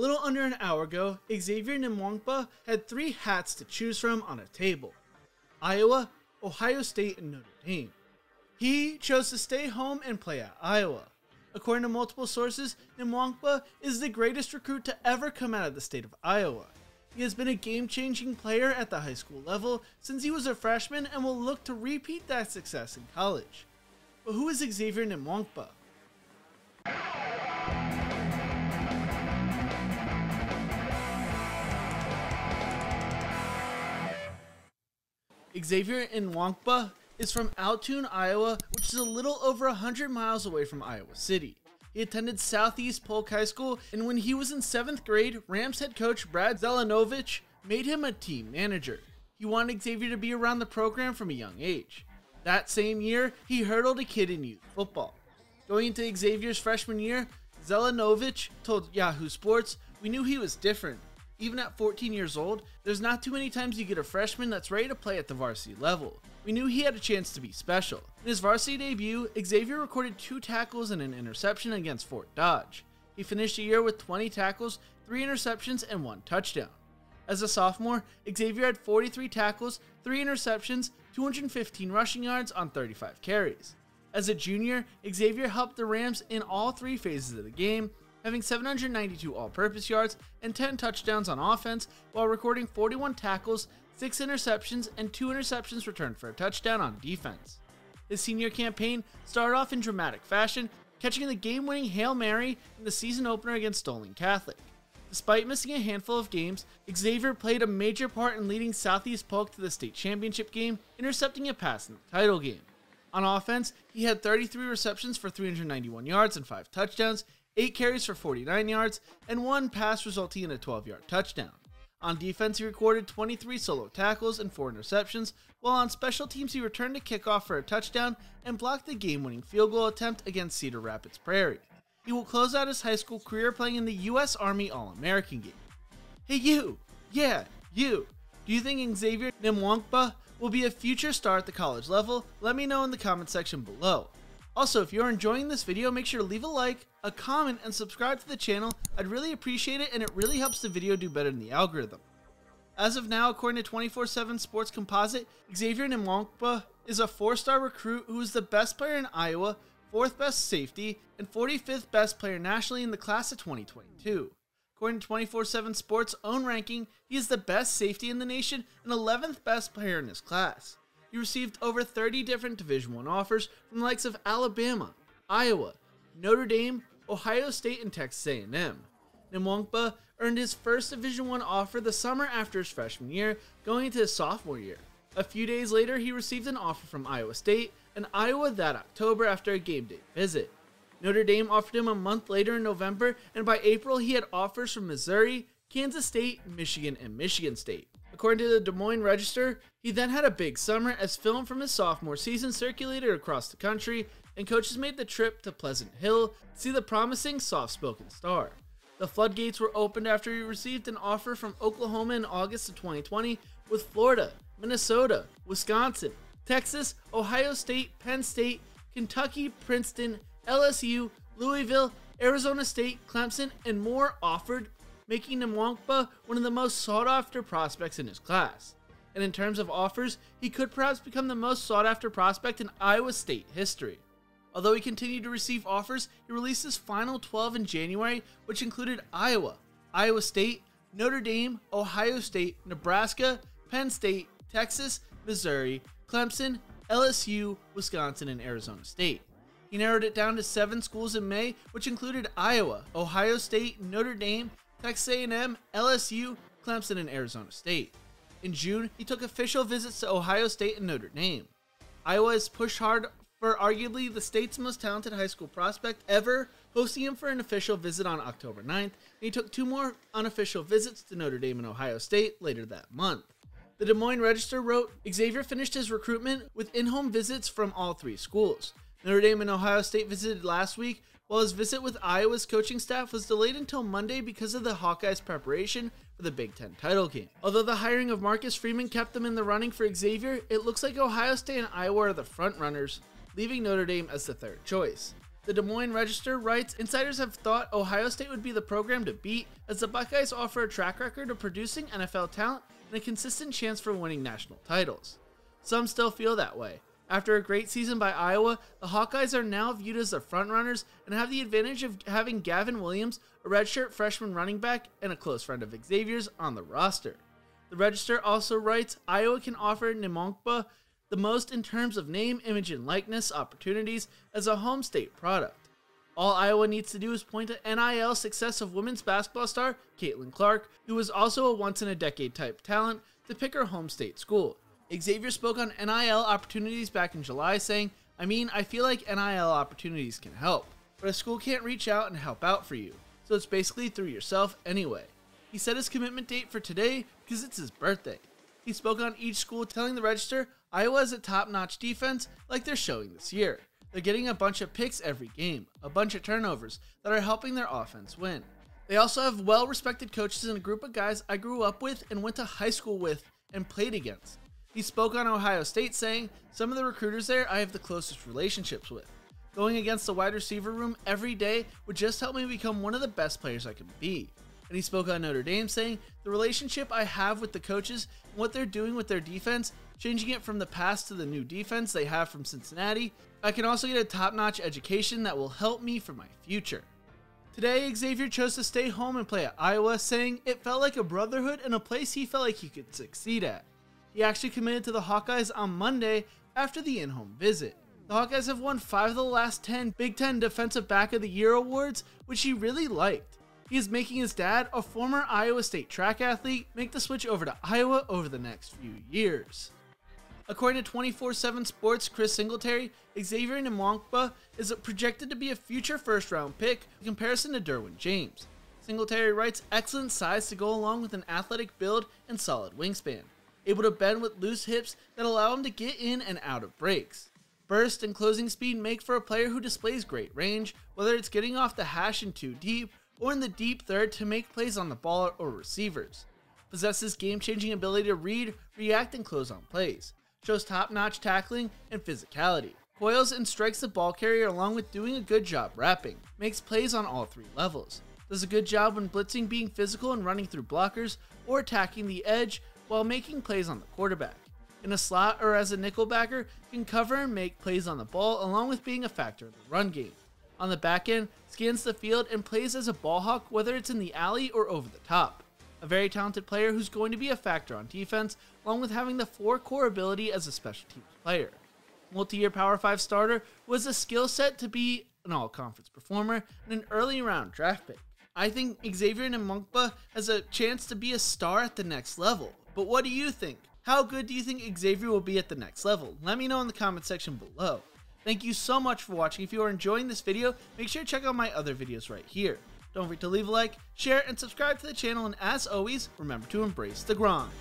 A little under an hour ago, Xavier Nwankpa had 3 hats to choose from on a table: Iowa, Ohio State, and Notre Dame. He chose to stay home and play at Iowa. According to multiple sources, Nwankpa is the greatest recruit to ever come out of the state of Iowa. He has been a game-changing player at the high school level since he was a freshman and will look to repeat that success in college. But who is Xavier Nwankpa? Xavier Nwankpa is from Altoona, Iowa, which is a little over 100 miles away from Iowa City. He attended Southeast Polk High School, and when he was in 7th grade, Rams head coach Brad Zelenovich made him a team manager. He wanted Xavier to be around the program from a young age. That same year, he hurdled a kid in youth football. Going into Xavier's freshman year, Zelenovich told Yahoo Sports, "We knew he was different. Even at 14 years old, there's not too many times you get a freshman that's ready to play at the varsity level. We knew he had a chance to be special." In his varsity debut, Xavier recorded 2 tackles and an interception against Fort Dodge. He finished the year with 20 tackles, 3 interceptions, and 1 touchdown. As a sophomore, Xavier had 43 tackles, 3 interceptions, 215 rushing yards on 35 carries. As a junior, Xavier helped the Rams in all 3 phases of the game, having 792 all-purpose yards and 10 touchdowns on offense, while recording 41 tackles, 6 interceptions, and 2 interceptions returned for a touchdown on defense. His senior campaign started off in dramatic fashion, catching the game-winning Hail Mary in the season opener against Stolen Catholic. Despite missing a handful of games, Xavier played a major part in leading Southeast Polk to the state championship game, intercepting a pass in the title game. On offense, he had 33 receptions for 391 yards and 5 touchdowns, 8 carries for 49 yards, and 1 pass resulting in a 12-yard touchdown. On defense, he recorded 23 solo tackles and 4 interceptions, while on special teams he returned a kickoff for a touchdown and blocked the game-winning field goal attempt against Cedar Rapids Prairie. He will close out his high school career playing in the U.S. Army All-American game. Hey you! Yeah, you! Do you think Xavier Nwankpa will be a future star at the college level? Let me know in the comment section below. Also, if you're enjoying this video, make sure to leave a like, a comment, and subscribe to the channel. I'd really appreciate it, and it really helps the video do better in the algorithm. As of now, according to 24/7 Sports Composite, Xavier Nwankpa is a 4-star recruit who is the best player in Iowa, 4th best safety, and 45th best player nationally in the class of 2022. According to 24/7 Sports' own ranking, he is the best safety in the nation and 11th best player in his class. He received over 30 different Division I offers from the likes of Alabama, Iowa, Notre Dame, Ohio State, and Texas A&M. Nwankpa earned his first Division I offer the summer after his freshman year, going into his sophomore year. A few days later, he received an offer from Iowa State and Iowa that October after a game day visit. Notre Dame offered him a month later in November, and by April he had offers from Missouri, Kansas State, Michigan, and Michigan State. According to the Des Moines Register, he then had a big summer as film from his sophomore season circulated across the country, and coaches made the trip to Pleasant Hill to see the promising soft-spoken star. The floodgates were opened after he received an offer from Oklahoma in August of 2020, with Florida, Minnesota, Wisconsin, Texas, Ohio State, Penn State, Kentucky, Princeton, LSU, Louisville, Arizona State, Clemson, and more offered, making Nwankpa one of the most sought-after prospects in his class. And in terms of offers, he could perhaps become the most sought-after prospect in Iowa State history. Although he continued to receive offers, he released his final 12 in January, which included Iowa, Iowa State, Notre Dame, Ohio State, Nebraska, Penn State, Texas, Missouri, Clemson, LSU, Wisconsin, and Arizona State. He narrowed it down to 7 schools in May, which included Iowa, Ohio State, Notre Dame, Texas A&M, LSU, Clemson, and Arizona State. In June, he took official visits to Ohio State and Notre Dame. Iowa has pushed hard for arguably the state's most talented high school prospect ever, hosting him for an official visit on October 9th, and he took 2 more unofficial visits to Notre Dame and Ohio State later that month. The Des Moines Register wrote, Xavier finished his recruitment with in-home visits from all 3 schools. Notre Dame and Ohio State visited last week, while his visit with Iowa's coaching staff was delayed until Monday because of the Hawkeyes' preparation for the Big Ten title game. Although the hiring of Marcus Freeman kept them in the running for Xavier, it looks like Ohio State and Iowa are the front runners, leaving Notre Dame as the 3rd choice. The Des Moines Register writes, insiders have thought Ohio State would be the program to beat, as the Buckeyes offer a track record of producing NFL talent and a consistent chance for winning national titles. Some still feel that way. After a great season by Iowa, the Hawkeyes are now viewed as the frontrunners and have the advantage of having Gavin Williams, a redshirt freshman running back and a close friend of Xavier's, on the roster. The Register also writes, Iowa can offer Nwankpa the most in terms of name, image, and likeness opportunities as a home state product. All Iowa needs to do is point to NIL success of women's basketball star Caitlin Clark, who was also a once-in-a-decade type talent, to pick her home state school. Xavier spoke on NIL opportunities back in July, saying, I feel like NIL opportunities can help, but a school can't reach out and help out for you, so it's basically through yourself anyway. He set his commitment date for today because it's his birthday. He spoke on each school, telling the Register, Iowa has a top-notch defense like they're showing this year. They're getting a bunch of picks every game, a bunch of turnovers that are helping their offense win. They also have well-respected coaches and a group of guys I grew up with and went to high school with and played against. He spoke on Ohio State, saying, some of the recruiters there I have the closest relationships with. Going against the wide receiver room every day would just help me become one of the best players I can be. And he spoke on Notre Dame, saying, the relationship I have with the coaches and what they're doing with their defense, changing it from the past to the new defense they have from Cincinnati, I can also get a top-notch education that will help me for my future. Today, Xavier chose to stay home and play at Iowa, saying it felt like a brotherhood and a place he felt like he could succeed at. He actually committed to the Hawkeyes on Monday after the in-home visit. The Hawkeyes have won 5 of the last 10 Big Ten Defensive Back of the Year awards, which he really liked. He is making his dad, a former Iowa State track athlete, make the switch over to Iowa over the next few years. According to 24/7 Sports' Chris Singletary, Xavier Nwankpa is projected to be a future first-round pick in comparison to Derwin James. Singletary writes, excellent size to go along with an athletic build and solid wingspan. Able to bend with loose hips that allow him to get in and out of breaks. Burst and closing speed make for a player who displays great range, whether it's getting off the hash in 2 deep or in the deep third to make plays on the ball or receivers. Possesses game-changing ability to read, react, and close on plays. Shows top-notch tackling and physicality. Coils and strikes the ball carrier along with doing a good job wrapping. Makes plays on all 3 levels. Does a good job when blitzing, being physical and running through blockers, or attacking the edge while making plays on the quarterback. In a slot or as a nickelbacker, can cover and make plays on the ball along with being a factor in the run game. On the back end, scans the field and plays as a ball hawk, whether it's in the alley or over the top. A very talented player who's going to be a factor on defense, along with having the 4 core ability as a special teams player. Multi-year Power 5 starter was a skill set to be an all-conference performer and an early round draft pick. I think Xavier Nwankpa has a chance to be a star at the next level. But what do you think? How good do you think Xavier will be at the next level? Let me know in the comment section below. Thank you so much for watching. If you are enjoying this video, make sure to check out my other videos right here. Don't forget to leave a like, share, and subscribe to the channel, and as always, remember to embrace the grind.